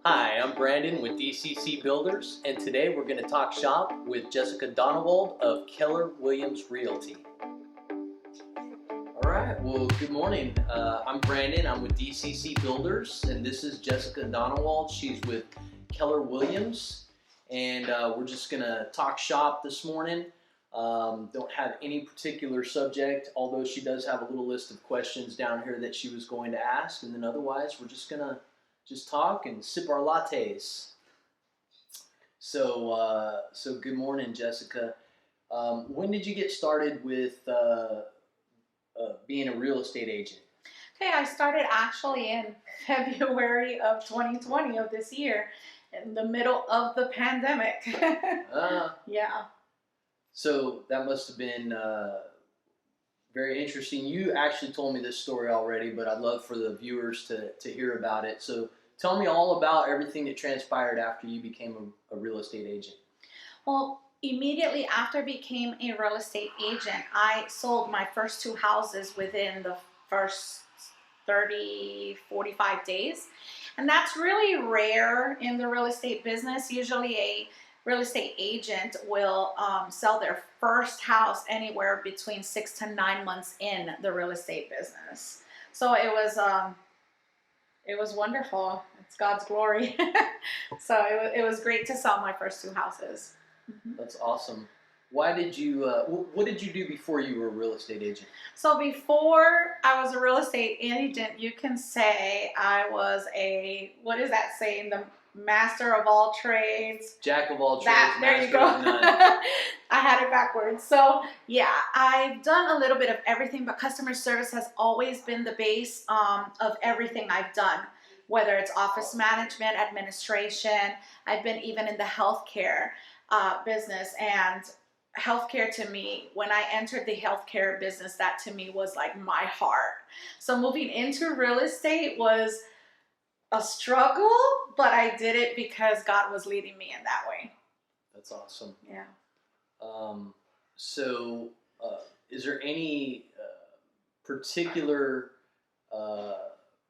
Hi, I'm Brandon with DCC Builders, and today we're going to talk shop with Jessica Donawald of Keller Williams Realty. All right, well, good morning. I'm Brandon. I'm with DCC Builders, and this is Jessica Donawald. She's with Keller Williams, and we're just going to talk shop this morning. Don't have any particular subject, although she does have a little list of questions down here that she was going to ask, and then otherwise we're just going to talk and sip our lattes. So good morning, Jessica. When did you get started with being a real estate agent? Okay, I started actually in February of 2020 of this year, in the middle of the pandemic. Yeah. So that must have been very interesting. You actually told me this story already, but I'd love for the viewers to hear about it. So tell me all about everything that transpired after you became a real estate agent. Well, immediately after I became a real estate agent, I sold my first two houses within the first 45 days. And that's really rare in the real estate business. Usually a real estate agent will sell their first house anywhere between 6 to 9 months in the real estate business. So it was wonderful. It's God's glory. So it was great to sell my first two houses. Mm-hmm. That's awesome. Why did you? What did you do before you were a real estate agent? So before I was a real estate agent, you can say I was what is that saying? The master of all trades. Jack of all trades, there you master go. of none. I had it backwards. So yeah, I've done a little bit of everything, but customer service has always been the base of everything I've done, whether it's office management, administration. I've been even in the healthcare business, and healthcare to me, when I entered the healthcare business, that to me was like my heart. So moving into real estate was a struggle, but I did it because God was leading me in that way. That's awesome. Yeah. So is there any particular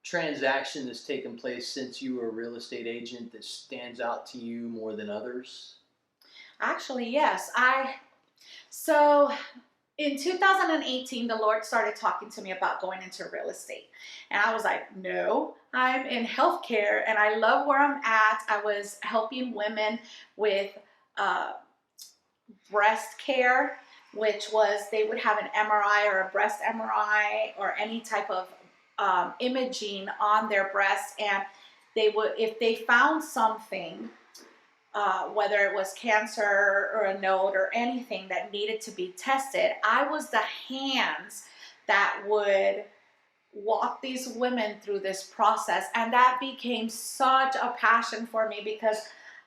transaction that's taken place since you were a real estate agent that stands out to you more than others? Actually, yes. So in 2018, the Lord started talking to me about going into real estate. And I was like, no, I'm in healthcare and I love where I'm at. I was helping women with breast care, which was they would have an MRI or a breast MRI or any type of imaging on their breast. And they would, if they found something, whether it was cancer or a node or anything that needed to be tested, I was the hands that would walk these women through this process. And that became such a passion for me because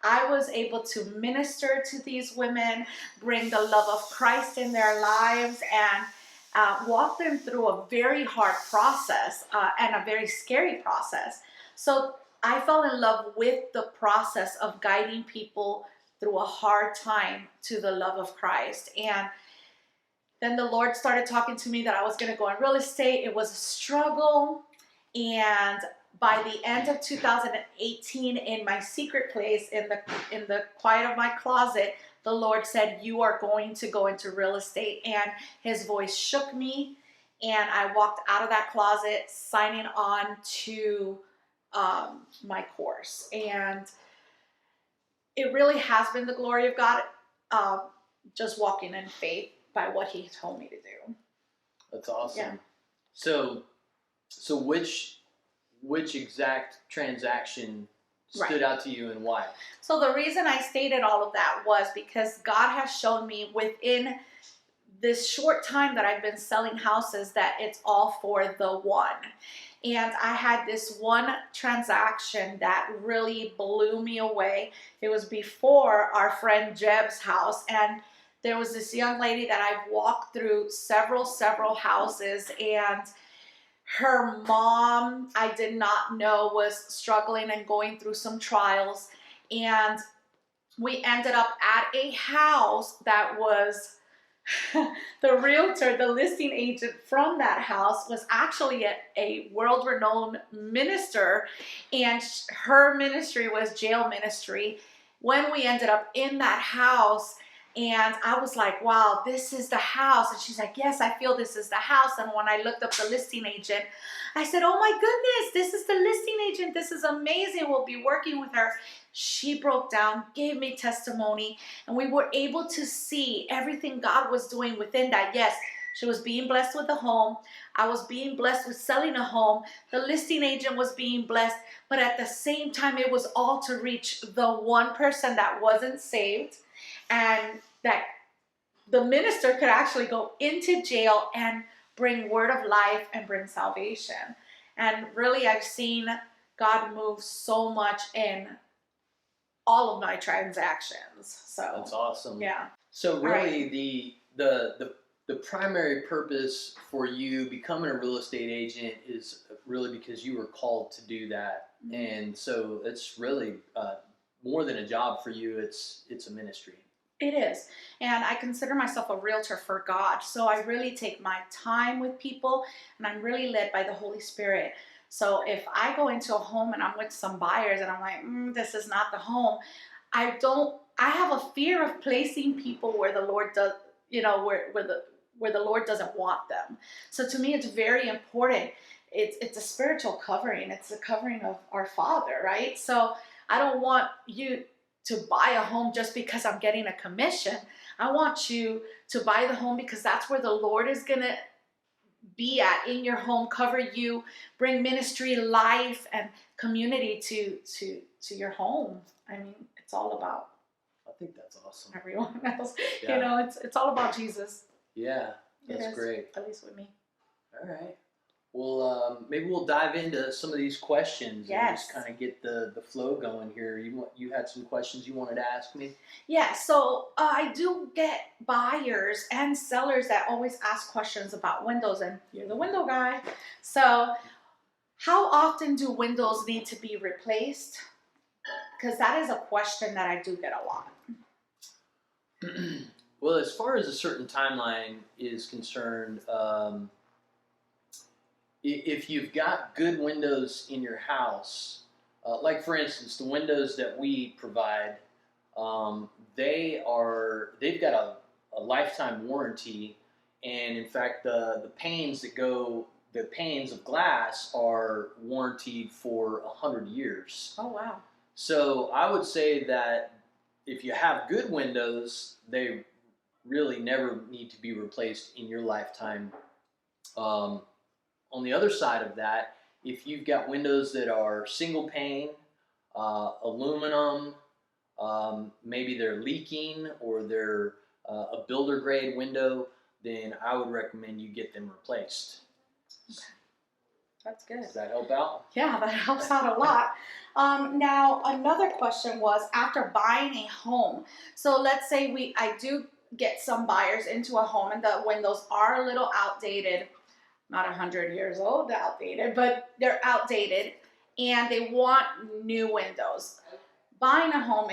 I was able to minister to these women, bring the love of Christ in their lives, and walk them through a very hard process and a very scary process. So I fell in love with the process of guiding people through a hard time to the love of Christ. And then the Lord started talking to me that I was going to go in real estate. It was a struggle. And by the end of 2018, in my secret place, in the quiet of my closet, the Lord said, you are going to go into real estate. And his voice shook me. And I walked out of that closet signing on to my course. And it really has been the glory of God, just walking in faith by what he told me to do. That's awesome. Yeah. So which exact transaction stood out to you and why? So the reason I stated all of that was because God has shown me within this short time that I've been selling houses that it's all for the one. And I had this one transaction that really blew me away. It was before our friend Jeb's house, and there was this young lady that I've walked through several houses, and her mom, I did not know, was struggling and going through some trials. And we ended up at a house that was the realtor, the listing agent from that house was actually a world-renowned minister, and her ministry was jail ministry. When we ended up in that house, and I was like, wow, this is the house. And she's like, yes, I feel this is the house. And when I looked up the listing agent, I said, oh my goodness, this is the listing agent. This is amazing. We'll be working with her. She broke down, gave me testimony, and we were able to see everything God was doing within that. Yes, she was being blessed with a home. I was being blessed with selling a home. The listing agent was being blessed. But at the same time, it was all to reach the one person that wasn't saved, and that the minister could actually go into jail and bring word of life and bring salvation. And really, I've seen God move so much in all of my transactions. So That's awesome. yeah. So really, the primary purpose for you becoming a real estate agent is really because you were called to do that, and so it's really more than a job for you. It's a ministry. It is. And I consider myself a realtor for God. So I really take my time with people, and I'm really led by the Holy Spirit. So if I go into a home and I'm with some buyers and I'm like, this is not the home, I have a fear of placing people where the Lord does, where the Lord doesn't want them. So to me, it's very important. It's a spiritual covering. It's the covering of our Father, right? So I don't want you to buy a home just because I'm getting a commission. I want you to buy the home because that's where the Lord is going to be at in your home, cover you, bring ministry, life, and community to your home. I mean, it's all about, I think that's awesome. Everyone else. Yeah. It's all about Jesus. Yeah, that's great. At least with me. All right. Well, maybe we'll dive into some of these questions and just kind of get the flow going here. You had some questions you wanted to ask me? Yeah, so I do get buyers and sellers that always ask questions about windows, and you're the window guy. So how often do windows need to be replaced? Because that is a question that I do get a lot. Well, as far as a certain timeline is concerned, if you've got good windows in your house, like for instance, the windows that we provide, they've got a lifetime warranty, and in fact, the panes of glass are warranted for 100 years. Oh wow! So I would say that if you have good windows, they really never need to be replaced in your lifetime. On the other side of that, if you've got windows that are single pane, aluminum, maybe they're leaking or they're a builder grade window, then I would recommend you get them replaced. Okay. That's good. Does that help out? Yeah, that helps out a lot. Now, another question was after buying a home. So let's say I do get some buyers into a home and the windows are a little outdated. Not 100 years old, outdated, but they're outdated, and they want new windows. Buying a home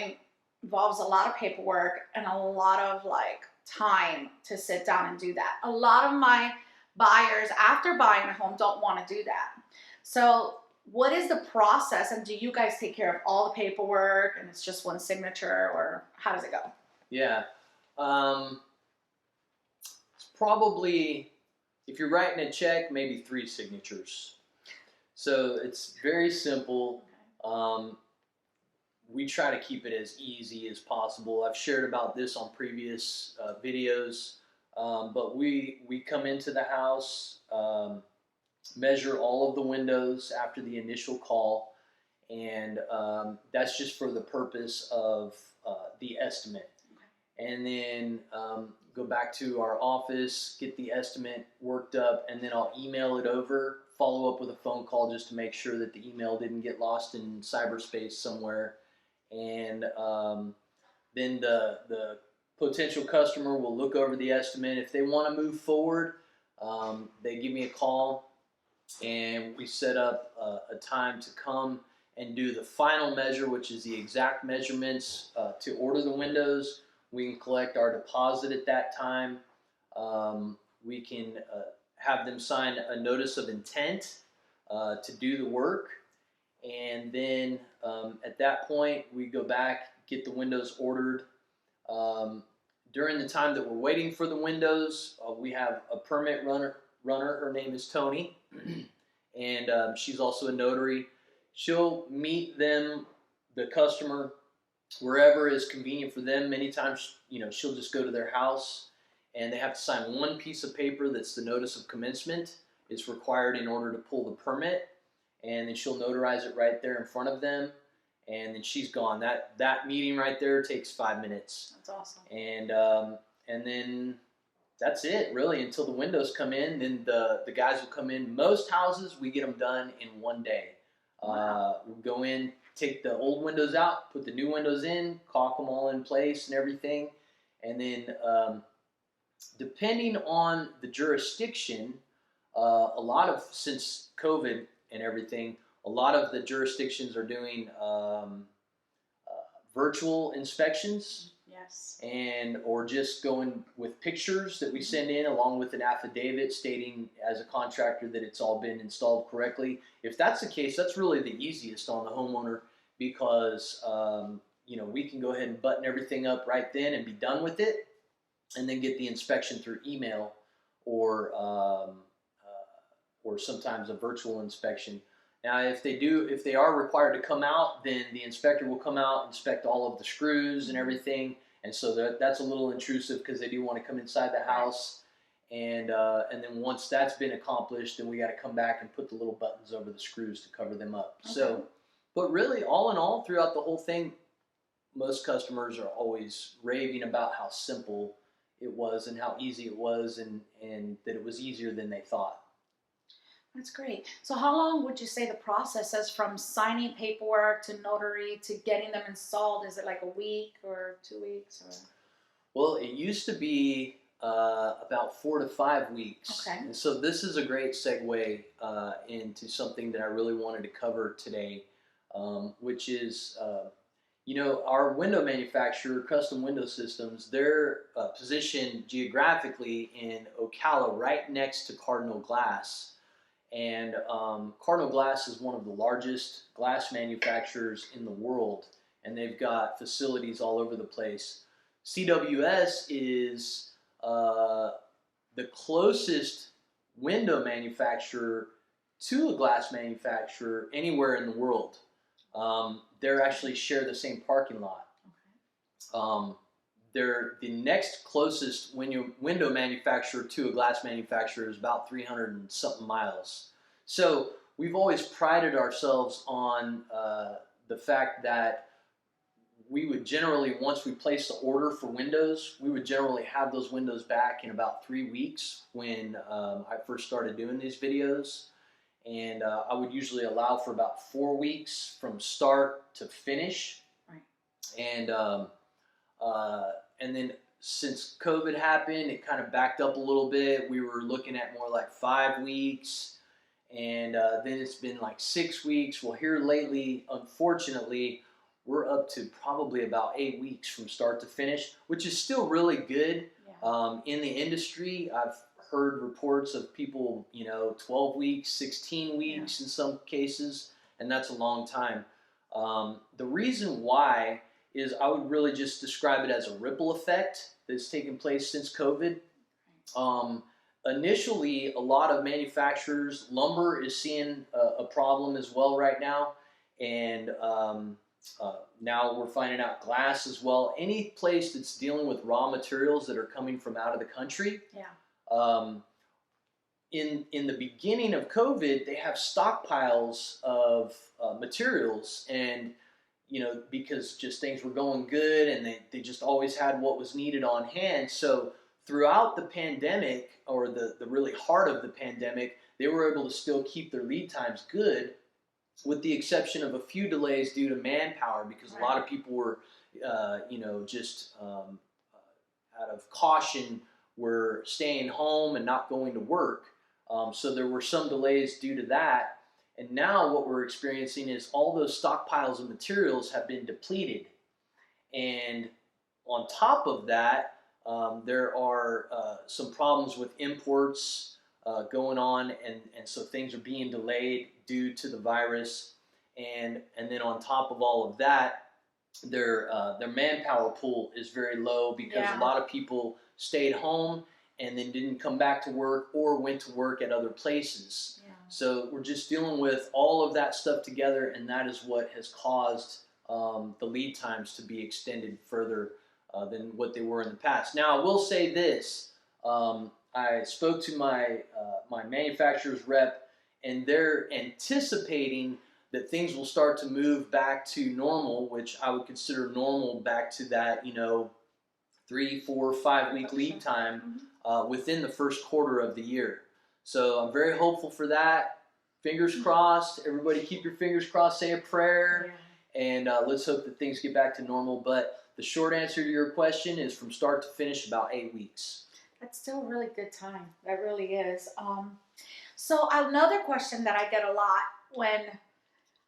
involves a lot of paperwork and a lot of time to sit down and do that. A lot of my buyers after buying a home don't want to do that. So what is the process, and do you guys take care of all the paperwork and it's just one signature, or how does it go? Yeah. It's probably, if you're writing a check, maybe 3 signatures. So it's very simple. We try to keep it as easy as possible. I've shared about this on previous videos, but we come into the house, measure all of the windows after the initial call, and that's just for the purpose of the estimate. And then go back to our office, get the estimate worked up, and then I'll email it over, follow up with a phone call just to make sure that the email didn't get lost in cyberspace somewhere. And then the potential customer will look over the estimate. If they want to move forward, they give me a call, and we set up a time to come and do the final measure, which is the exact measurements to order the windows. We can collect our deposit at that time. We can have them sign a notice of intent to do the work. And then at that point, we go back, get the windows ordered. During the time that we're waiting for the windows, we have a permit runner. Her name is Tony, and she's also a notary. She'll meet them, the customer, wherever is convenient for them. Many times, she'll just go to their house, and they have to sign one piece of paper that's the notice of commencement. It's required in order to pull the permit, and then she'll notarize it right there in front of them, and then she's gone. That meeting right there takes 5 minutes. That's awesome. And then that's it, really, until the windows come in. Then the guys will come in. Most houses, we get them done in 1 day. Wow. We'll go in, take the old windows out, put the new windows in, caulk them all in place and everything. And then depending on the jurisdiction, since COVID and everything, a lot of the jurisdictions are doing virtual inspections. Yes. Or just going with pictures that we send in along with an affidavit stating as a contractor that it's all been installed correctly. If that's the case, that's really the easiest on the homeowner, because we can go ahead and button everything up right then and be done with it, and then get the inspection through email or sometimes a virtual inspection. Now, if they are required to come out, then the inspector will come out, inspect all of the screws and everything. And so that's a little intrusive, because they do want to come inside the house. And then once that's been accomplished, then we got to come back and put the little buttons over the screws to cover them up. Okay. So, but really, all in all, throughout the whole thing, most customers are always raving about how simple it was and how easy it was, and that it was easier than they thought. That's great. So how long would you say the process is from signing paperwork to notary to getting them installed? Is it like a week or 2 weeks? Or? Well, it used to be about 4 to 5 weeks. Okay. And so this is a great segue into something that I really wanted to cover today, which is, our window manufacturer, Custom Window Systems, they're positioned geographically in Ocala, right next to Cardinal Glass. And Cardinal Glass is one of the largest glass manufacturers in the world, and they've got facilities all over the place. CWS is the closest window manufacturer to a glass manufacturer anywhere in the world. They actually share the same parking lot. Okay. They're the next closest window manufacturer to a glass manufacturer is about 300 and something miles. So we've always prided ourselves on the fact that we would generally, once we place the order for windows, we would generally have those windows back in about 3 weeks when I first started doing these videos. And I would usually allow for about 4 weeks from start to finish. Right. And then since COVID happened, it kind of backed up a little bit. We were looking at more like 5 weeks, and then it's been like 6 weeks. Well, here lately, unfortunately, we're up to probably about 8 weeks from start to finish, which is still really good. Yeah. In the industry, I've heard reports of people, 12 weeks, 16 weeks in some cases, and that's a long time. The reason why is I would really just describe it as a ripple effect that's taken place since COVID. Initially, a lot of manufacturers, lumber is seeing a problem as well right now, and now we're finding out glass as well. Any place that's dealing with raw materials that are coming from out of the country. Yeah. In the beginning of COVID, they have stockpiles of materials, and because just things were going good, and they just always had what was needed on hand. So throughout the pandemic, or the really heart of the pandemic, they were able to still keep their lead times good, with the exception of a few delays due to manpower, because a lot of people were, just out of caution, were staying home and not going to work. So there were some delays due to that. And now what we're experiencing is all those stockpiles of materials have been depleted. And on top of that, There are some problems with imports going on, and so things are being delayed due to the virus. And then on top of all of that, their manpower pool is very low because a lot of people stayed home and then didn't come back to work or went to work at other places. So we're just dealing with all of that stuff together, and that is what has caused the lead times to be extended further than what they were in the past. Now, I will say this. I spoke to my manufacturer's rep, and they're anticipating that things will start to move back to normal, which I would consider normal, back to that 3, 4, 5 week lead time within the first quarter of the year. So I'm very hopeful for that. Fingers crossed. Everybody keep your fingers crossed, say a prayer, and let's hope that things get back to normal. But the short answer to your question is from start to finish about 8 weeks. That's still a really good time. That really is. So another question that I get a lot when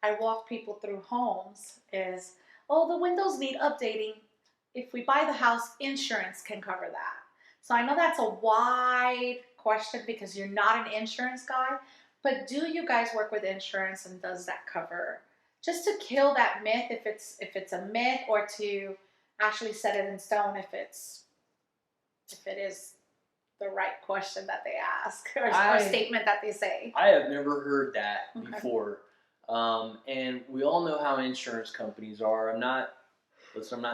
I walk people through homes is, oh, the windows need updating. If we buy the house, insurance can cover that. So I know that's a wide question because you're not an insurance guy, but do you guys work with insurance, and does that cover, just to kill that myth if it's a myth, or to actually set it in stone if it is the right question that they ask or statement that they say? I have never heard that before. And we all know how insurance companies are. I'm not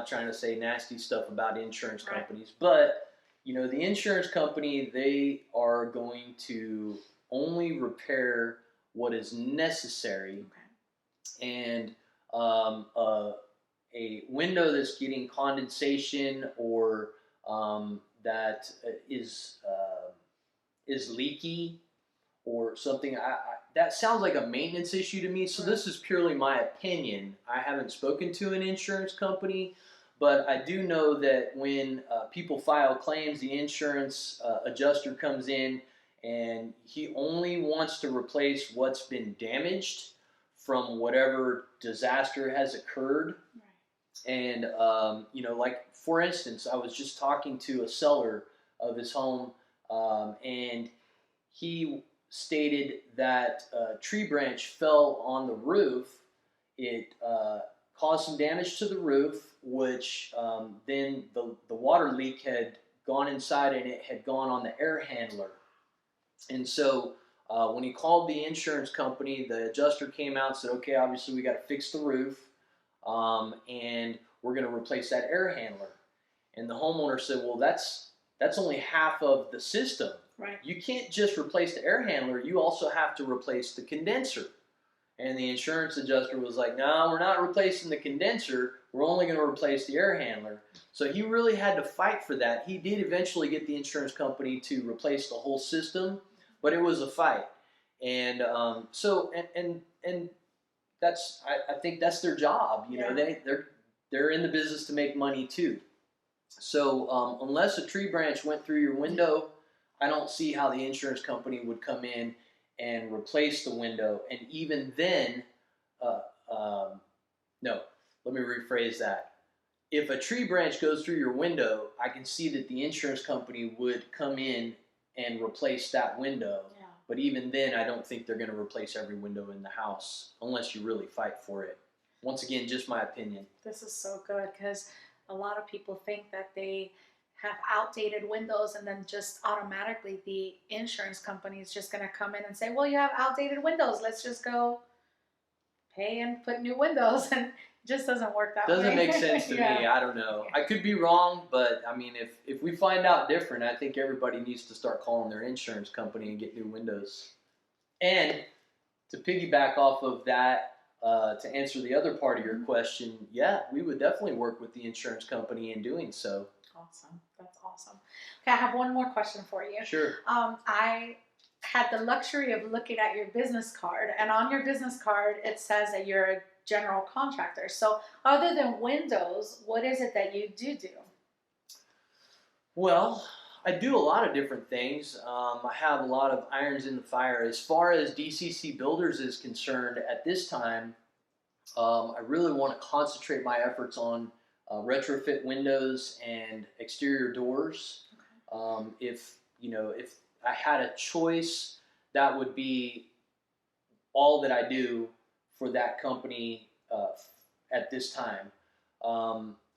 trying to say nasty stuff about insurance companies, but the insurance company, they are going to only repair what is necessary. And a window that's getting condensation or that is leaky or something, that sounds like a maintenance issue to me. So this is purely my opinion. I haven't spoken to an insurance company, but I do know that when people file claims, the insurance adjuster comes in and he only wants to replace what's been damaged from whatever disaster has occurred. And like for instance, I was just talking to a seller of his home, and he stated that a tree branch fell on the roof. It caused some damage to the roof, which then the water leak had gone inside and it had gone on the air handler. And so when he called the insurance company, the adjuster came out and said, okay, obviously we got to fix the roof, and we're going to replace that air handler. And the homeowner said, well, that's only half of the system. You can't just replace the air handler, you also have to replace the condenser. And the insurance adjuster was like, no, we're not replacing the condenser, we're only going to replace the air handler. So he really had to fight for that. He did eventually get the insurance company to replace the whole system, but it was a fight. And and that's, I think that's their job. They're in the business to make money too. So unless a tree branch went through your window, I don't see how the insurance company would come in and replace the window. And even then, no, let me rephrase that. If a tree branch goes through your window, I can see that the insurance company would come in and replace that window. But even then, I don't think they're going to replace every window in the house unless you really fight for it. Once again, just my opinion. This is so good because a lot of people think that they have outdated windows, and then just automatically the insurance company is just going to come in and say, well, you have outdated windows, let's just go pay and put new windows. And it just doesn't work that way. Doesn't make sense to me. I don't know. I could be wrong, but I mean, if we find out different, I think everybody needs to start calling their insurance company and get new windows. And to piggyback off of that, to answer the other part of your question, yeah, we would definitely work with the insurance company in doing so. Awesome. That's awesome. Okay, I have one more question for you. Sure. I had the luxury of looking at your business card, and on your business card, it says that you're a general contractor. So other than windows, what is it that you do? Well, I do a lot of different things. I have a lot of irons in the fire. As far as DCC Builders is concerned, at this time, I really want to concentrate my efforts on retrofit windows and exterior doors. If I had a choice, that would be all that I do for that company at this time.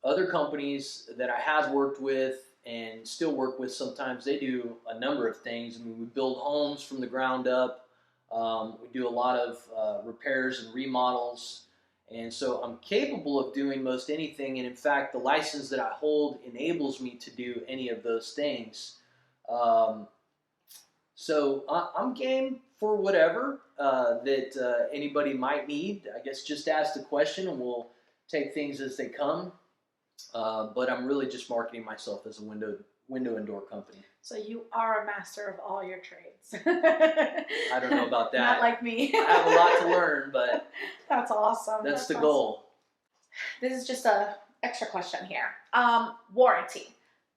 Other companies that I have worked with and still work with sometimes, they do a number of things. I mean, we build homes from the ground up. We do a lot of repairs and remodels. And so I'm capable of doing most anything. And in fact, the license that I hold enables me to do any of those things. So I'm game for whatever that anybody might need. I guess just ask the question and we'll take things as they come. But I'm really just marketing myself as a window and door company. So you are a master of all your trades. I don't know about that. Not like me. I have a lot to learn, but that's awesome. That's the awesome. goal. This is just a extra question here. Warranty.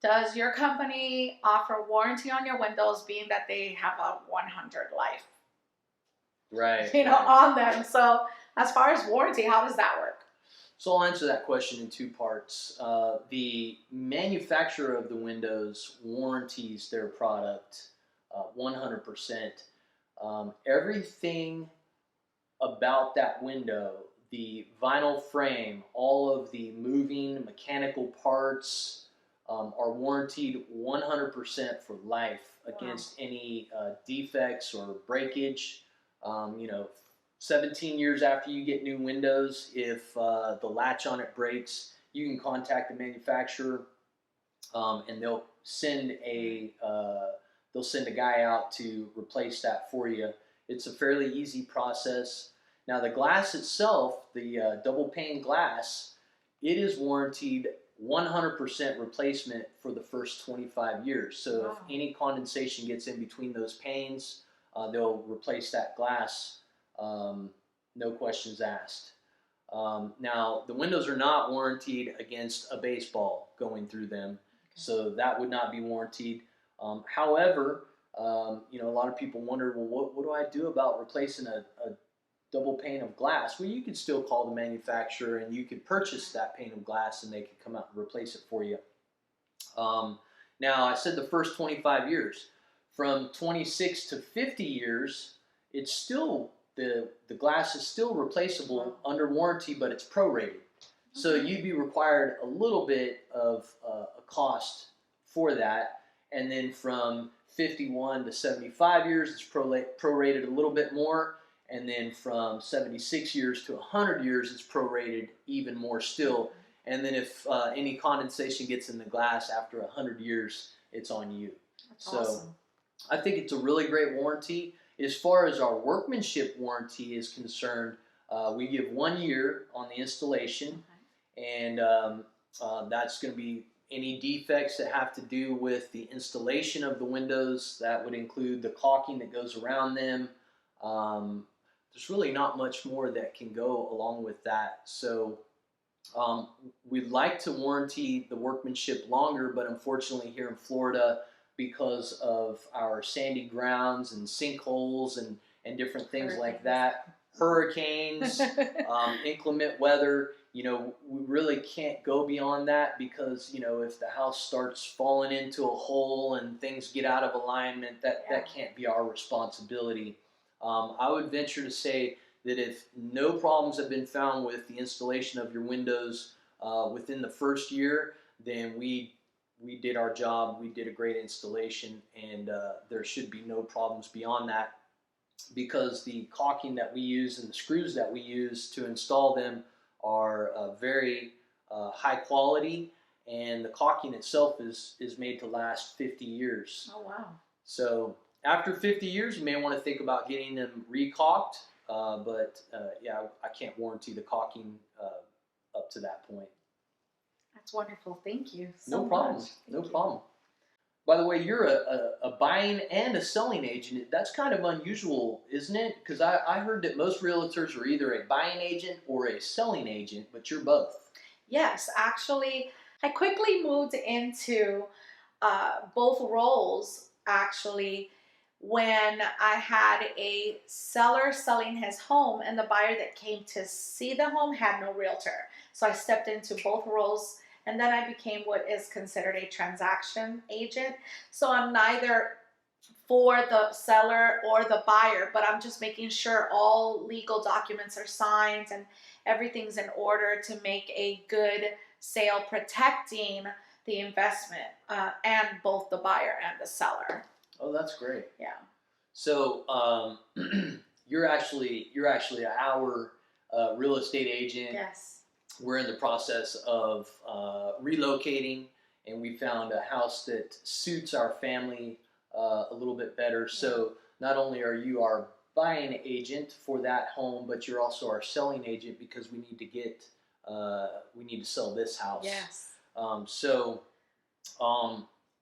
Does your company offer warranty on your windows, being that they have a 100 life? Right. On them. So as far as warranty, how does that work? So I'll answer that question in two parts. The manufacturer of the windows warranties their product 100%. Everything about that window, the vinyl frame, all of the moving mechanical parts are warranted 100% for life against any defects or breakage. 17 years after you get new windows, if the latch on it breaks, you can contact the manufacturer, and they'll send a guy out to replace that for you. It's a fairly easy process. Now the glass itself, the double pane glass, it is warranted 100% replacement for the first 25 years. So Wow. if any condensation gets in between those panes, they'll replace that glass. No questions asked. Now, the windows are not warranted against a baseball going through them, so that would not be warranted. However, a lot of people wonder, well, what do I do about replacing a double pane of glass? Well, you could still call the manufacturer and you could purchase that pane of glass and they could come out and replace it for you. Now, I said the first 25 years. From 26 to 50 years, it's still the glass is still replaceable under warranty, but it's prorated. So you'd be required a little bit of a cost for that. And then from 51 to 75 years, it's prorated a little bit more. And then from 76 years to 100 years, it's prorated even more still. And then if any condensation gets in the glass after 100 years, it's on you. That's awesome. I think it's a really great warranty. As far as our workmanship warranty is concerned, we give 1 year on the installation, and that's going to be any defects that have to do with the installation of the windows. That would include the caulking that goes around them. There's really not much more that can go along with that. So we'd like to warranty the workmanship longer, but unfortunately here in Florida, because of our sandy grounds and sinkholes and different things like that, hurricanes, inclement weather, we really can't go beyond that, because if the house starts falling into a hole and things get out of alignment, that can't be our responsibility. I would venture to say that if no problems have been found with the installation of your windows within the first year, then we did our job. We did a great installation, and there should be no problems beyond that, because the caulking that we use and the screws that we use to install them are very high quality, and the caulking itself is made to last 50 years. Oh, wow. So after 50 years, you may want to think about getting them re-caulked, but I can't warranty the caulking up to that point. That's wonderful. Thank you No problem. No problem. By the way, you're a buying and a selling agent. That's kind of unusual, isn't it? Because I heard that most realtors are either a buying agent or a selling agent, but you're both. Yes, actually, I quickly moved into both roles, actually, when I had a seller selling his home, and the buyer that came to see the home had no realtor. So I stepped into both roles, and then I became what is considered a transaction agent. So I'm neither for the seller or the buyer, but I'm just making sure all legal documents are signed and everything's in order to make a good sale, protecting the investment and both the buyer and the seller. Oh, that's great. Yeah. So you're actually our real estate agent. Yes. We're in the process of relocating, and we found a house that suits our family a little bit better. So not only are you our buying agent for that home, but you're also our selling agent, because we need to sell this house. Yes.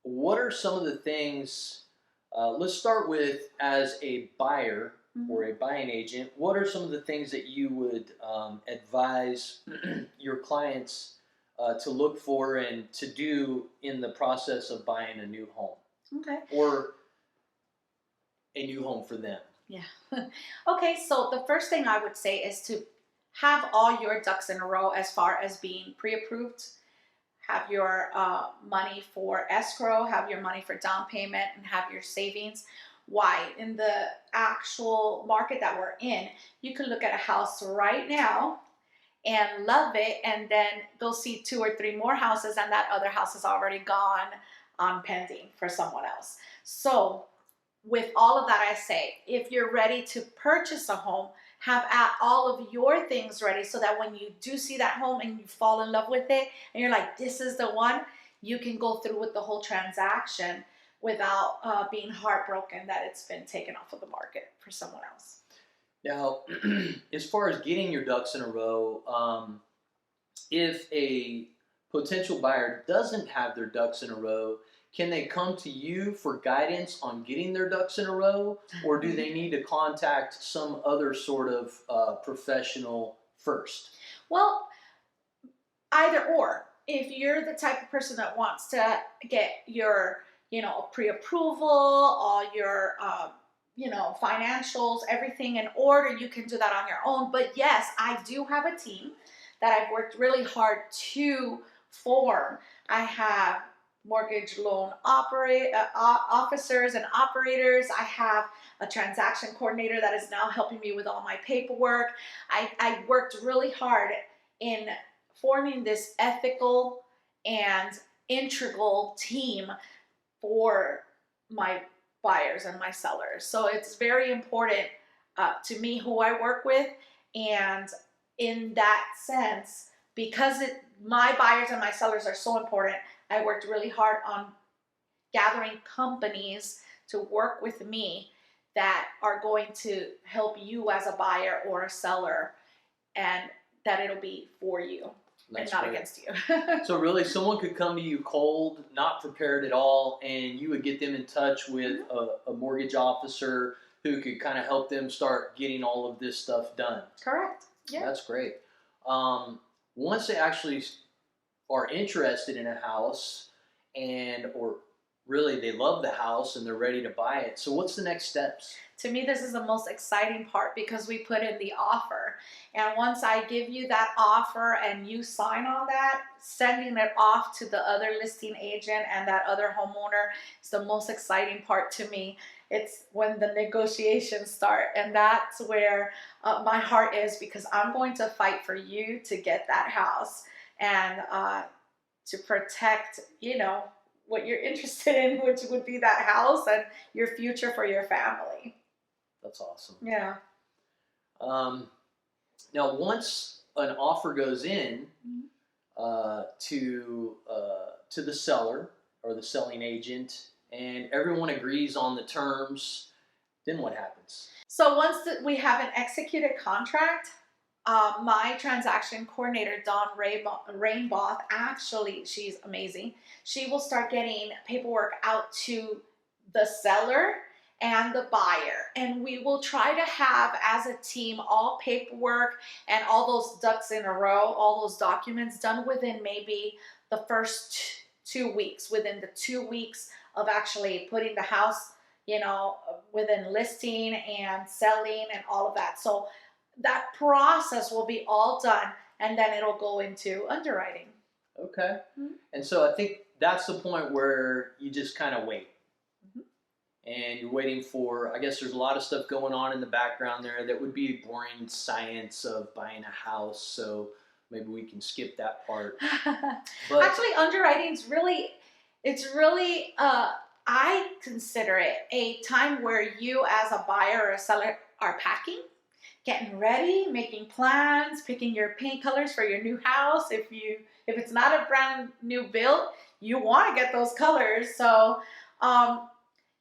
What are some of the things? Let's start with, as a buyer or a buying agent, what are some of the things that you would advise your clients to look for and to do in the process of buying a new home? Okay. Or a new home for them? Yeah. Okay, so the first thing I would say is to have all your ducks in a row as far as being pre-approved. Have your money for escrow, have your money for down payment, and have your savings. Why? In the actual market that we're in, you can look at a house right now and love it, and then go see 2 or 3 more houses, and that other house is already gone on pending for someone else. So with all of that, I say, if you're ready to purchase a home, have all of your things ready, so that when you do see that home and you fall in love with it and you're like, this is the one, you can go through with the whole transaction without being heartbroken that it's been taken off of the market for someone else. Now, as far as getting your ducks in a row, if a potential buyer doesn't have their ducks in a row, can they come to you for guidance on getting their ducks in a row, or do they need to contact some other sort of professional first? Well, either or. If you're the type of person that wants to get your, pre-approval, all your, financials, everything in order, you can do that on your own. But yes, I do have a team that I've worked really hard to form. I have mortgage loan officers and operators. I have a transaction coordinator that is now helping me with all my paperwork. I worked really hard in forming this ethical and integral team for my buyers and my sellers. So it's very important to me who I work with, and in that sense, because my buyers and my sellers are so important, I worked really hard on gathering companies to work with me that are going to help you as a buyer or a seller, and that it'll be for you. That's and not great. Against you. So really, someone could come to you cold, not prepared at all, and you would get them in touch with a mortgage officer who could kind of help them start getting all of this stuff done. Correct. Yeah. That's great. Once they actually are interested in a house, or really they love the house and they're ready to buy it, so what's the next steps? To me, this is the most exciting part, because we put in the offer. And once I give you that offer and you sign on that, sending it off to the other listing agent and that other homeowner is the most exciting part to me. It's when the negotiations start, and that's where my heart is, because I'm going to fight for you to get that house and to protect, what you're interested in, which would be that house and your future for your family. That's awesome. Yeah. Now, once an offer goes in to the seller or the selling agent, and everyone agrees on the terms, then what happens? So once we have an executed contract, my transaction coordinator, Dawn Rainboth, actually, she's amazing. She will start getting paperwork out to the seller and the buyer, and we will try to have, as a team, all paperwork and all those ducks in a row, all those documents done within maybe the first 2 weeks, within the 2 weeks of actually putting the house, you know, within listing and selling and all of that. So that process will be all done, and then it'll go into underwriting. Okay. And so I think that's the point where you just kind of wait. And you're waiting for, I guess there's a lot of stuff going on in the background there that would be boring science of buying a house. So maybe we can skip that part. But Actually, underwriting's really, it's really, I consider it a time where you as a buyer or a seller are packing, getting ready, making plans, picking your paint colors for your new house. If it's not a brand new build, you want to get those colors. So,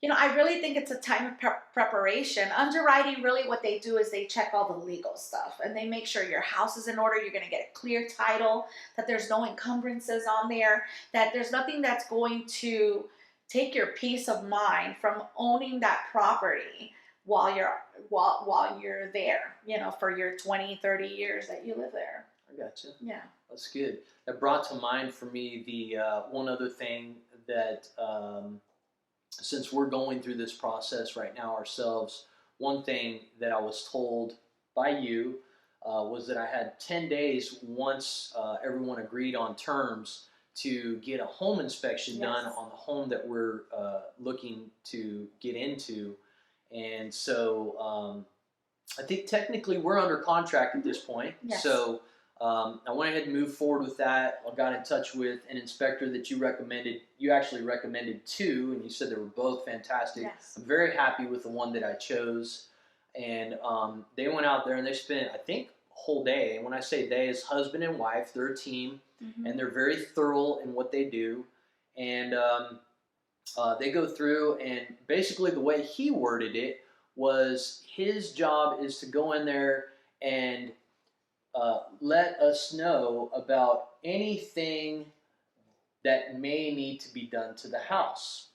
you know, I really think it's a time of preparation. Underwriting, really what they do is they check all the legal stuff and they make sure your house is in order. You're going to get a clear title, that there's no encumbrances on there, that there's nothing that's going to take your peace of mind from owning that property while you're there, you know, for your 20, 30 years that you live there. I gotcha. Yeah. That's good. That brought to mind for me the one other thing that, since we're going through this process right now ourselves, one thing that I was told by you was that I had 10 days once everyone agreed on terms to get a home inspection done on the home that we're looking to get into. And so I think technically we're under contract at this point. Yes. So I went ahead and moved forward with that. I got in touch with an inspector that you recommended. You actually recommended two, and you said they were both fantastic. Yes. I'm very happy with the one that I chose. And they went out there and they spent, I think, a whole day. And when I say they, it's husband and wife. They're a team, and they're very thorough in what they do. And they go through, and basically the way he worded it was his job is to go in there and let us know about anything that may need to be done to the house.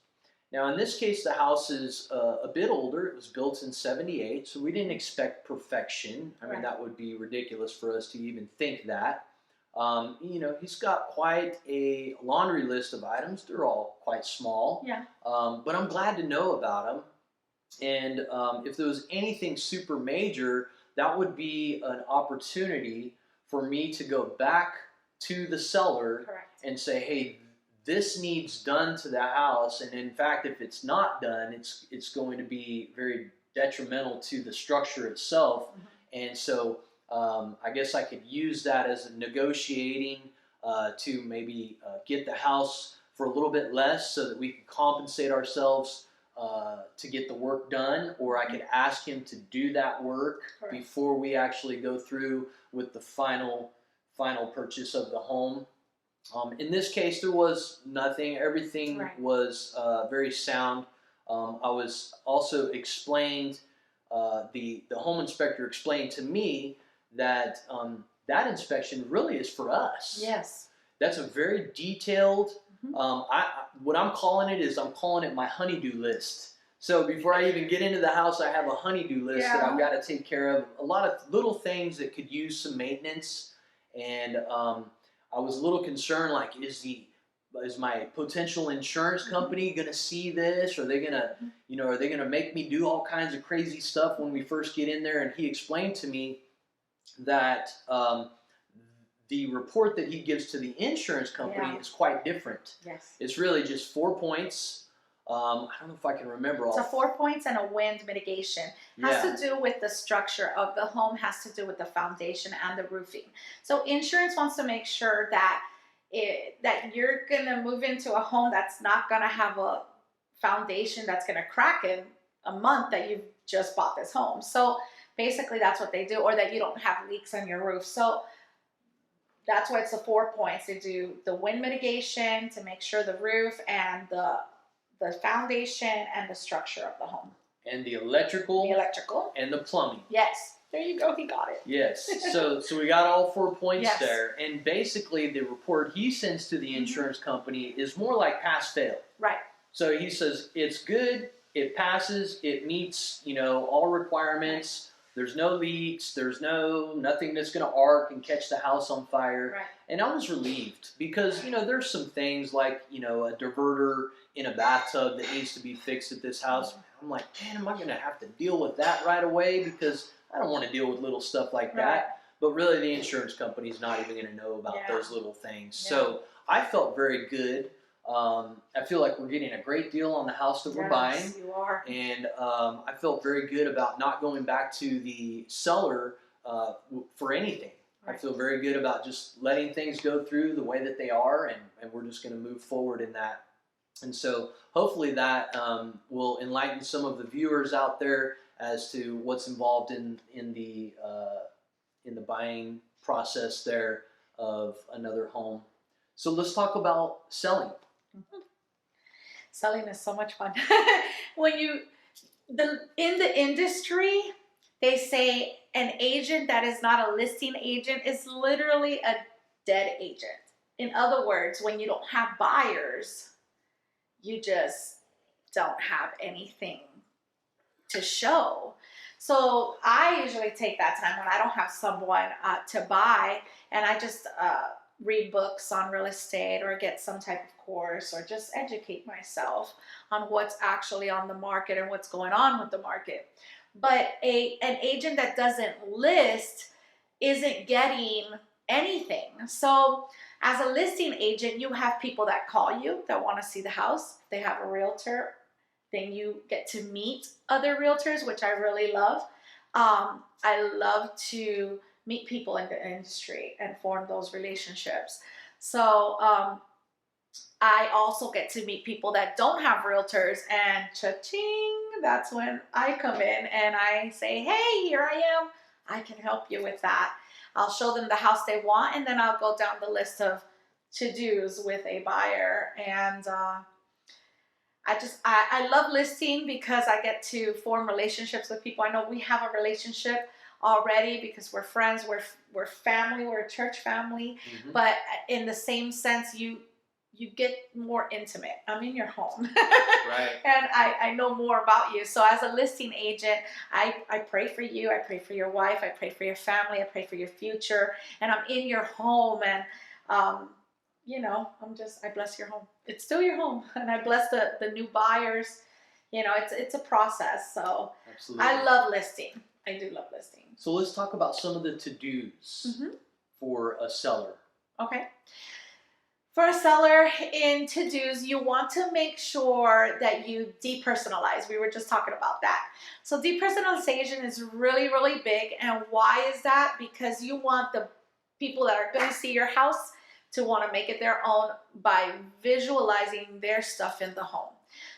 Now, in this case, the house is a bit older. It was built in '78, so we didn't expect perfection. I mean, that would be ridiculous for us to even think that. You know, he's got quite a laundry list of items. They're all quite small. Yeah. But I'm glad to know about them. And if there was anything super major, that would be an opportunity for me to go back to the seller and say, hey, this needs done to the house. And in fact, if it's not done, it's going to be very detrimental to the structure itself. And so I guess I could use that as a negotiating to maybe get the house for a little bit less so that we can compensate ourselves to get the work done, or I could ask him to do that work before we actually go through with the final purchase of the home. In this case, there was nothing. Everything was very sound. I was also explained, the home inspector explained to me that that inspection really is for us. Yes. That's a very detailed, what I'm calling it is I'm calling it my honey-do list. So before I even get into the house, I have a honey-do list that I've got to take care of. A lot of little things that could use some maintenance. And I was a little concerned, like, is my potential insurance company going to see this? Are they going to, you know, are they going to make me do all kinds of crazy stuff when we first get in there? And he explained to me that the report that he gives to the insurance company is quite different. Yes. It's really just 4 points. I don't know if I can remember all. So 4 points and a wind mitigation. Has to do with the structure of the home, has to do with the foundation and the roofing. So insurance wants to make sure that that you're going to move into a home that's not going to have a foundation that's going to crack in a month that you've just bought this home. So basically that's what they do, or that you don't have leaks on your roof. So that's why it's the 4 points. They do the wind mitigation to make sure the roof and the foundation and the structure of the home. And the electrical. The electrical. And the plumbing. Yes. There you go. He got it. Yes. So we got all 4 points there. And basically the report he sends to the insurance company is more like pass fail. Right. So he says it's good, it passes, it meets, you know, all requirements. There's no leaks, there's nothing that's going to arc and catch the house on fire. Right. And I was relieved because, you know, there's some things like, you know, a diverter in a bathtub that needs to be fixed at this house. I'm like, man, am I going to have to deal with that right away? Because I don't want to deal with little stuff like that. Right. But really, the insurance company's not even going to know about Yeah. those little things. Yeah. So I felt very good. I feel like we're getting a great deal on the house that we're buying. Yes, you are. And I felt very good about not going back to the seller for anything. Right. I feel very good about just letting things go through the way that they are, and we're just going to move forward in that. And so hopefully that will enlighten some of the viewers out there as to what's involved in the buying process there of another home. So let's talk about selling. Mm-hmm. Selling is so much fun. When in the industry, they say an agent that is not a listing agent is literally a dead agent. In other words, when you don't have buyers, you just don't have anything to show. So I usually take that time when I don't have someone to buy, and I just read books on real estate or get some type of course or just educate myself on what's actually on the market and what's going on with the market. But an agent that doesn't list isn't getting anything. So as a listing agent, you have people that call you that want to see the house. If they have a realtor, then you get to meet other realtors, which I really love. I love to meet people in the industry and form those relationships. So I also get to meet people that don't have realtors, and cha-ching, that's when I come in and I say, hey, here I am. I can help you with that. I'll show them the house they want, and then I'll go down the list of to-dos with a buyer. And I love listing because I get to form relationships with people. I know we have a relationship already because we're friends, we're family, we're a church family. Mm-hmm. But in the same sense, you get more intimate. I'm in your home. Right. And I know more about you. So as a listing agent, I pray for you. I pray for your wife. I pray for your family. I pray for your future. And I'm in your home. And, I bless your home. It's still your home. And I bless the new buyers. It's a process. So absolutely. I love listing. I do love listing. So let's talk about some of the to-dos mm-hmm. for a seller. Okay. For a seller in to-dos, you want to make sure that you depersonalize. We were just talking about that. So depersonalization is really, really big. And why is that? Because you want the people that are going to see your house to want to make it their own by visualizing their stuff in the home.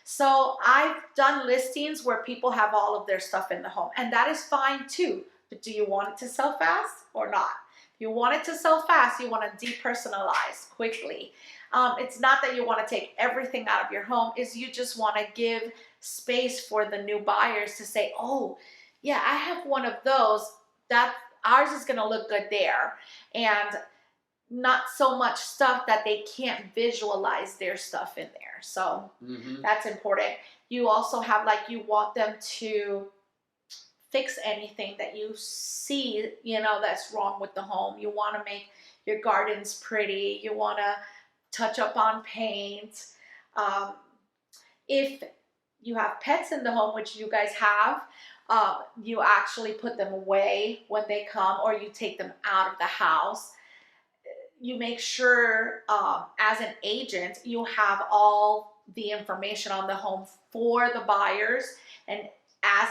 So I've done listings where people have all of their stuff in the home, and that is fine too. But do you want it to sell fast or not? If you want it to sell fast, you want to depersonalize quickly. It's not that you want to take everything out of your home, is you just want to give space for the new buyers to say, oh, yeah, I have one of those. That ours is going to look good there. And not so much stuff that they can't visualize their stuff in there. So mm-hmm. that's important. You also have, you want them to fix anything that you see, that's wrong with the home. You want to make your gardens pretty. You want to touch up on paint. If you have pets in the home, which you guys have, you actually put them away when they come, or you take them out of the house. You make sure, as an agent, you have all the information on the home for the buyers, and as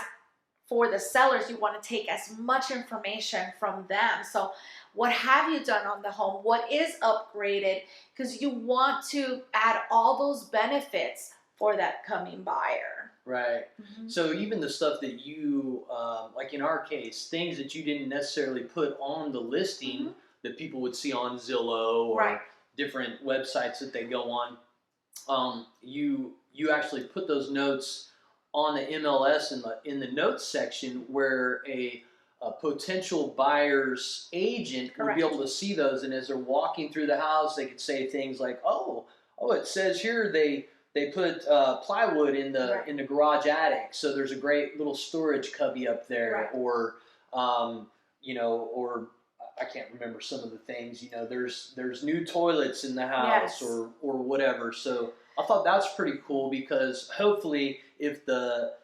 for the sellers, you want to take as much information from them. So what have you done on the home? What is upgraded? Because you want to add all those benefits for that coming buyer. Right. Mm-hmm. So even the stuff that you, like in our case, things that you didn't necessarily put on the listing mm-hmm. that people would see on Zillow or right. different websites that they go on, you actually put those notes on the MLS in the notes section where a potential buyer's agent Correct. Would be able to see those, and as they're walking through the house, they could say things like, "Oh, it says here they put plywood in the right. in the garage attic, so there's a great little storage cubby up there," right. or or I can't remember some of the things. There's new toilets in the house, yes. or whatever. So I thought that's pretty cool because hopefully, if the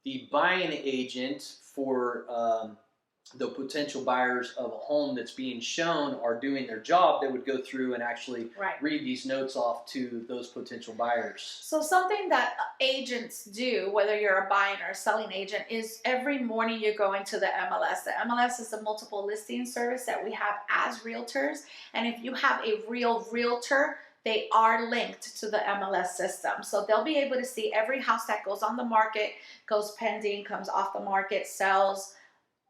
the buying agent for the potential buyers of a home that's being shown are doing their job, they would go through and actually read these notes off to those potential buyers. So something that agents do, whether you're a buying or a selling agent, is every morning you go into the MLS. The MLS is a multiple listing service that we have as realtors. And if you have a real realtor, they are linked to the MLS system. So they'll be able to see every house that goes on the market, goes pending, comes off the market, sells,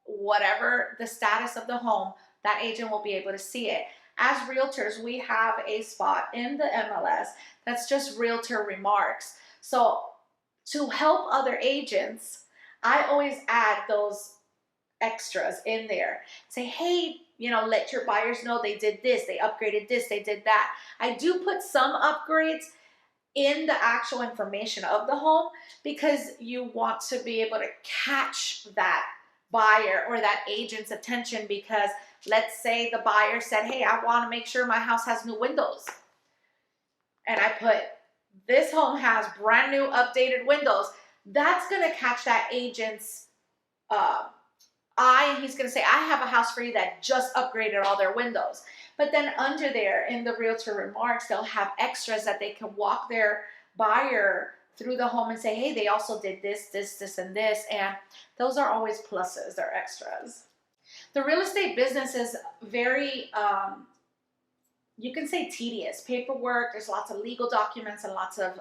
whatever the status of the home, that agent will be able to see it. As realtors, we have a spot in the MLS that's just realtor remarks. So to help other agents, I always add those extras in there. Say, hey, you know, let your buyers know they did this, they upgraded this, they did that. I do put some upgrades in the actual information of the home because you want to be able to catch that buyer or that agent's attention, because let's say the buyer said, hey, I want to make sure my house has new windows. And I put, this home has brand new updated windows. That's going to catch that agent's eye, and he's going to say, I have a house for you that just upgraded all their windows. But then under there in the realtor remarks, they'll have extras that they can walk their buyer through the home and say, hey, they also did this, this, this, and this. And those are always pluses, they're extras. The real estate business is very, you can say tedious. Paperwork, there's lots of legal documents and lots of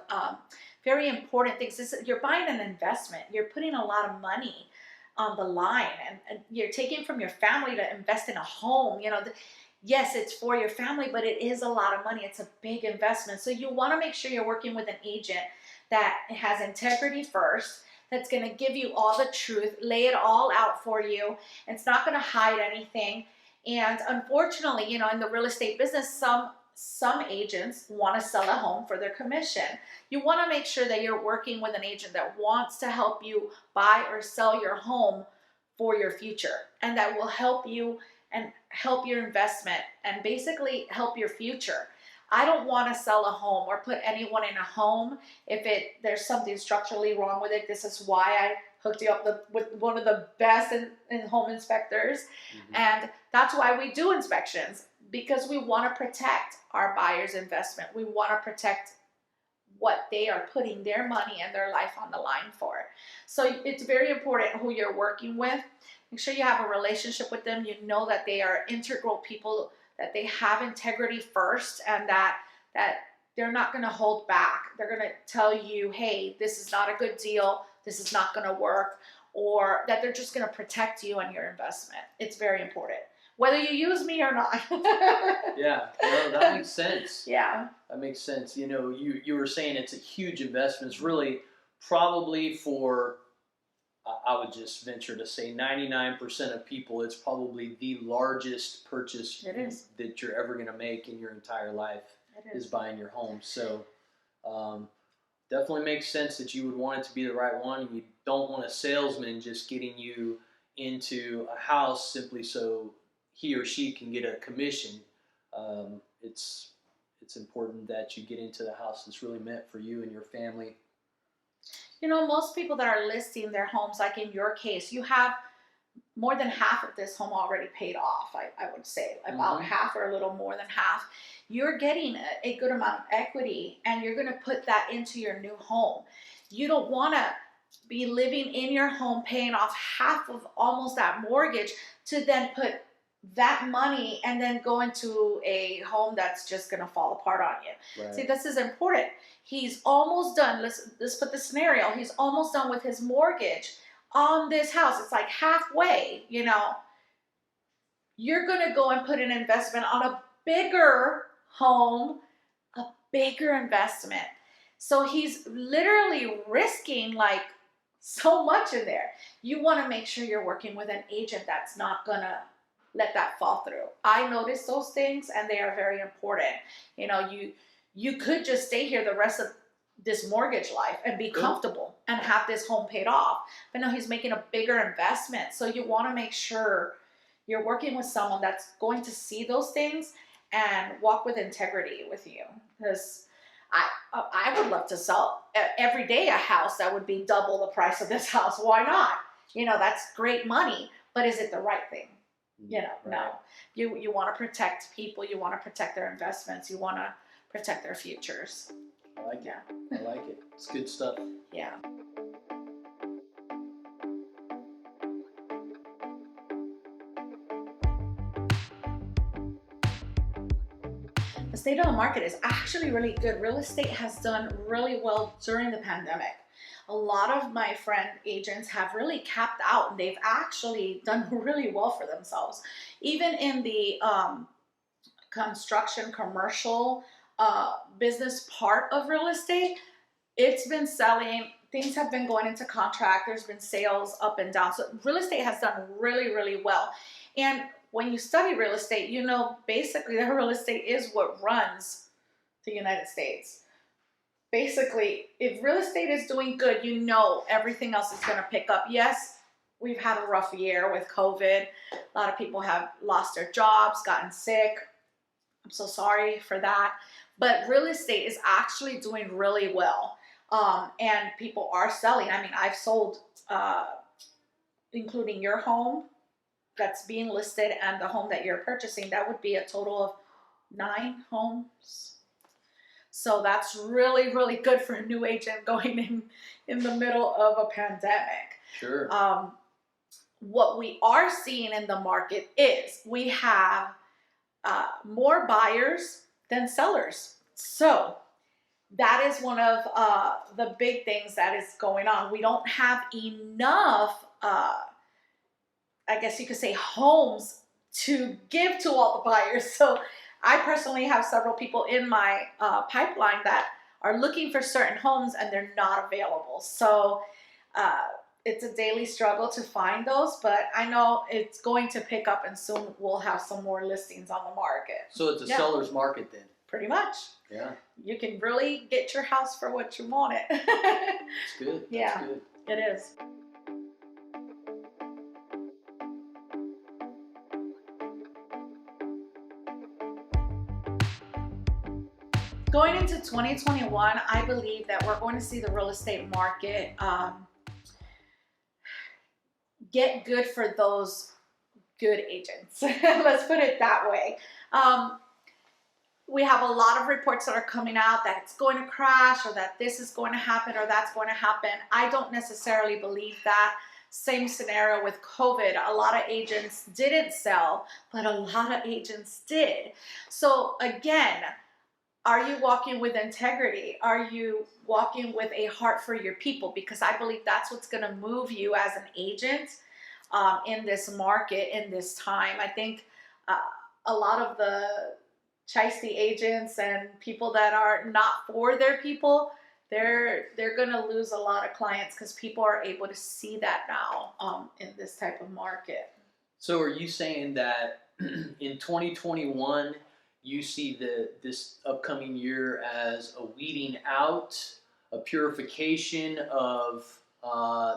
very important things. You're buying an investment. You're putting a lot of money on the line, and you're taking from your family to invest in a home. You know, yes, it's for your family, but it is a lot of money. It's a big investment. So you want to make sure you're working with an agent that has integrity first, that's going to give you all the truth, lay it all out for you. It's not going to hide anything. And unfortunately, you know, in the real estate business, some agents want to sell a home for their commission. You want to make sure that you're working with an agent that wants to help you buy or sell your home for your future, and that will help you and help your investment and basically help your future. I don't want to sell a home or put anyone in a home if there's something structurally wrong with it. This is why I hooked you up with one of the best in home inspectors. Mm-hmm. And that's why we do inspections, because we want to protect our buyer's investment. We want to protect what they are putting their money and their life on the line for. So it's very important who you're working with. Make sure you have a relationship with them. You know that they are integral people, that they have integrity first, and that they're not going to hold back. They're going to tell you, hey, this is not a good deal, this is not going to work, or that they're just going to protect you and your investment. It's very important, whether you use me or not. Yeah, well, that makes sense. Yeah. That makes sense. You know, you were saying it's a huge investment. It's really probably for, I would just venture to say 99% of people, it's probably the largest purchase that you're ever going to make in your entire life is buying your home. So definitely makes sense that you would want it to be the right one. You don't want a salesman just getting you into a house simply so he or she can get a commission. It's important that you get into the house that's really meant for you and your family. You know, most people that are listing their homes, like in your case, you have more than half of this home already paid off, I would say. About half or a little more than half. You're getting a good amount of equity, and you're going to put that into your new home. You don't want to be living in your home paying off half of almost that mortgage to then put that money and then go into a home that's just going to fall apart on you. Right. See, this is important. He's almost done. Let's put the scenario. He's almost done with his mortgage on this house. It's like halfway, you know. You're going to go and put an investment on a bigger home, a bigger investment. So he's literally risking like so much in there. You want to make sure you're working with an agent that's not going to let that fall through. I notice those things, and they are very important. You know, you could just stay here the rest of this mortgage life and be comfortable and have this home paid off. But no, he's making a bigger investment. So you want to make sure you're working with someone that's going to see those things and walk with integrity with you. Because I would love to sell every day a house that would be double the price of this house. Why not? You know, that's great money, but is it the right thing? You know, Right. no. You want to protect people. You want to protect their investments. You want to protect their futures. I like it. Yeah. I like it. It's good stuff. Yeah. The state of the market is actually really good. Real estate has done really well during the pandemic. A lot of my friend agents have really capped out, and they've actually done really well for themselves. Even in the construction, commercial business part of real estate, it's been selling. Things have been going into contract. There's been sales up and down. So real estate has done really, really well. And when you study real estate, you know, basically the real estate is what runs the United States. Basically, if real estate is doing good, you know everything else is going to pick up. Yes, we've had a rough year with COVID. A lot of people have lost their jobs, gotten sick. I'm so sorry for that. But real estate is actually doing really well. And people are selling. I mean, I've sold, including your home that's being listed and the home that you're purchasing, that would be a total of 9 homes. So that's really, really good for a new agent going in the middle of a pandemic. Sure. What we are seeing in the market is we have more buyers than sellers. So that is one of the big things that is going on. We don't have enough, I guess you could say, homes to give to all the buyers. So I personally have several people in my pipeline that are looking for certain homes and they're not available. So it's a daily struggle to find those, but I know it's going to pick up and soon we'll have some more listings on the market. So it's a seller's market then? Pretty much. Yeah. You can really get your house for what you want it. That's good. That's Yeah, good. it is. Going into 2021, I believe that we're going to see the real estate market get good for those good agents. Let's put it that way. We have a lot of reports that are coming out that it's going to crash, or that this is going to happen, or that's going to happen. I don't necessarily believe that. Same scenario with COVID. A lot of agents didn't sell, but a lot of agents did. So again, are you walking with integrity? Are you walking with a heart for your people? Because I believe that's what's going to move you as an agent in this market, in this time. I think a lot of the chicey agents and people that are not for their people, they're going to lose a lot of clients because people are able to see that now in this type of market. So are you saying that in 2021, you see this upcoming year as a weeding out, a purification of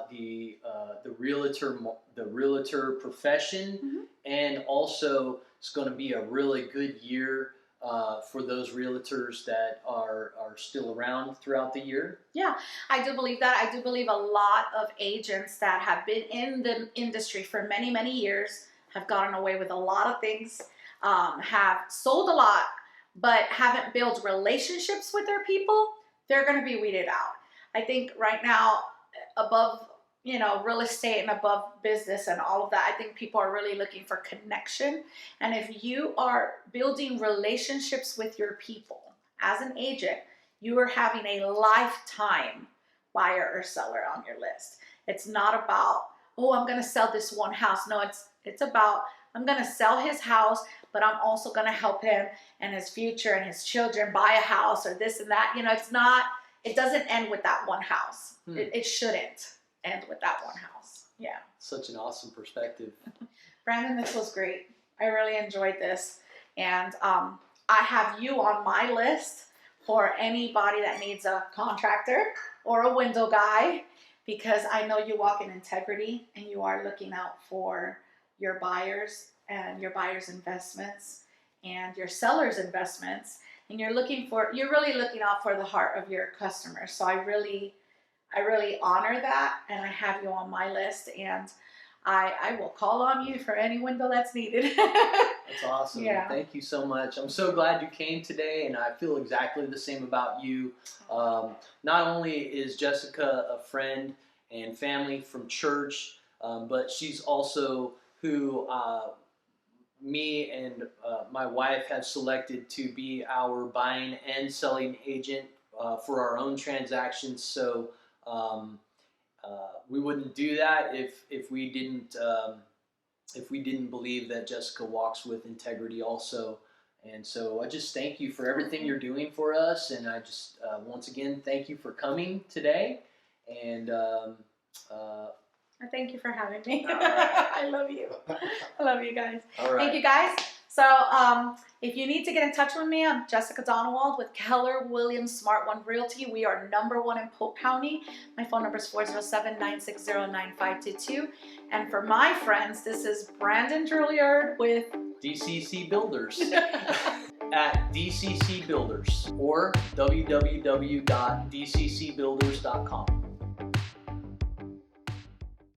the realtor profession, Mm-hmm. and also it's going to be a really good year for those realtors that are still around throughout the year? Yeah, I do believe that. I do believe a lot of agents that have been in the industry for many, many years have gotten away with a lot of things, have sold a lot, but haven't built relationships with their people. They're going to be weeded out. I think right now, above real estate and above business and all of that, I think people are really looking for connection. And if you are building relationships with your people as an agent, you are having a lifetime buyer or seller on your list. It's not about, oh, I'm going to sell this one house. No, it's about, I'm going to sell his house, but I'm also going to help him and his future and his children buy a house or this and that. It doesn't end with that one house. It shouldn't end with that one house. Yeah. Such an awesome perspective. Brandon, this was great. I really enjoyed this. And I have you on my list for anybody that needs a contractor or a window guy, because I know you walk in integrity and you are looking out for your buyers and your buyers' investments. and your seller's investments, and you're really looking out for the heart of your customers. So I really honor that, and I have you on my list, and I will call on you for any window that's needed. That's awesome. Yeah. Thank you so much. I'm so glad you came today, and I feel exactly the same about you. Not only is Jessica a friend and family from church, but she's also who me and my wife have selected to be our buying and selling agent for our own transactions. So we wouldn't do that if we didn't believe that Jessica walks with integrity also. And so I just thank you for everything you're doing for us, and I just once again thank you for coming today. And Thank you for having me. All right. I love you. I love you guys. All right. Thank you guys. So if you need to get in touch with me, I'm Jessica Donawald with Keller Williams Smart One Realty. We are #1 in Polk County. My phone number is 407-960-9522. And for my friends, this is Brandon Juilliard with DCC Builders at DCC Builders or www.dccbuilders.com.